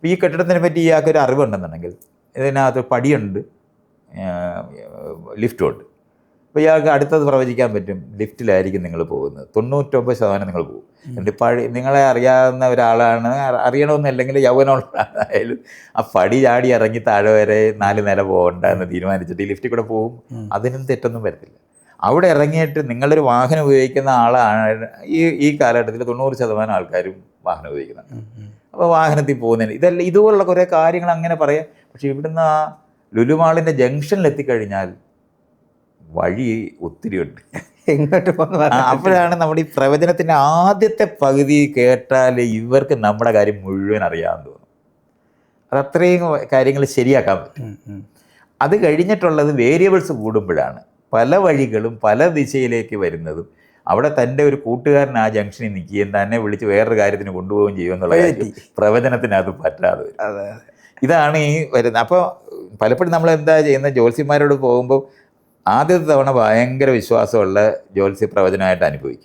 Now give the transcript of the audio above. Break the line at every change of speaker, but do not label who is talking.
അപ്പോൾ ഈ കെട്ടിടത്തിനെ പറ്റി ഇയാൾക്കൊരു അറിവുണ്ടെന്നുണ്ടെങ്കിൽ ഇതിനകത്ത് പടിയുണ്ട്, ലിഫ്റ്റുണ്ട്. അപ്പോൾ ഇയാൾക്ക് അടുത്തത് പ്രവചിക്കാൻ പറ്റും, ലിഫ്റ്റിലായിരിക്കും നിങ്ങൾ പോകുന്നത്, 99% നിങ്ങൾ പോകും. എന്നിട്ട് നിങ്ങളെ അറിയാവുന്ന ഒരാളാണ്, അറിയണമെന്നല്ലെങ്കിൽ യൗവനമുള്ളതായാലും ആ പടി ചാടി ഇറങ്ങി താഴെ വരെ 4 നില പോകണ്ട എന്ന് തീരുമാനിച്ചിട്ട് ഈ ലിഫ്റ്റിൽ കൂടെ പോകും. അതിനും തെറ്റൊന്നും വരത്തില്ല. അവിടെ ഇറങ്ങിയിട്ട് നിങ്ങളൊരു വാഹനം ഉപയോഗിക്കുന്ന ആളാണ്. ഈ കാലഘട്ടത്തിൽ 90% ആൾക്കാരും വാഹനം ഉപയോഗിക്കുന്നുണ്ട്. അപ്പോൾ വാഹനത്തിൽ പോകുന്നതിന് ഇതുപോലുള്ള കുറേ കാര്യങ്ങൾ അങ്ങനെ പറയാം. പക്ഷേ ഇവിടുന്ന് ആ ലുലുമാളിൻ്റെ ജംഗ്ഷനിൽ എത്തിക്കഴിഞ്ഞാൽ വഴി ഒത്തിരിയുണ്ട്.
എങ്ങോട്ട് പോകുന്നു?
അപ്പോഴാണ് നമ്മുടെ ഈ പ്രവചനത്തിൻ്റെ ആദ്യത്തെ പകുതി കേട്ടാൽ ഇവർക്ക് നമ്മുടെ കാര്യം മുഴുവൻ അറിയാമെന്ന് തോന്നും. അതത്രയും കാര്യങ്ങൾ ശരിയാക്കാൻ പറ്റും. അത് കഴിഞ്ഞിട്ടുള്ളത് വേരിയബിൾസ് കൂടുമ്പോഴാണ് പല വഴികളും പല ദിശയിലേക്ക് വരുന്നതും. അവിടെ തൻ്റെ ഒരു കൂട്ടുകാരൻ ആ ജംഗ്ഷനിൽ നിൽക്കുകയും തന്നെ വിളിച്ച് വേറൊരു കാര്യത്തിന് കൊണ്ടുപോവുകയും ചെയ്യുമെന്നുള്ള കാര്യം പ്രവചനത്തിനകത്ത് പറ്റാതെ വരും. ഇതാണ് ഈ വരുന്നത്. അപ്പോൾ പലപ്പോഴും നമ്മൾ എന്താ ചെയ്യുന്നത്, ജ്യോത്സ്യന്മാരോട് പോകുമ്പോൾ ആദ്യത്തെ തവണ ഭയങ്കര വിശ്വാസമുള്ള ജ്യോത്സ്യ പ്രവചനമായിട്ട് അനുഭവിക്കും.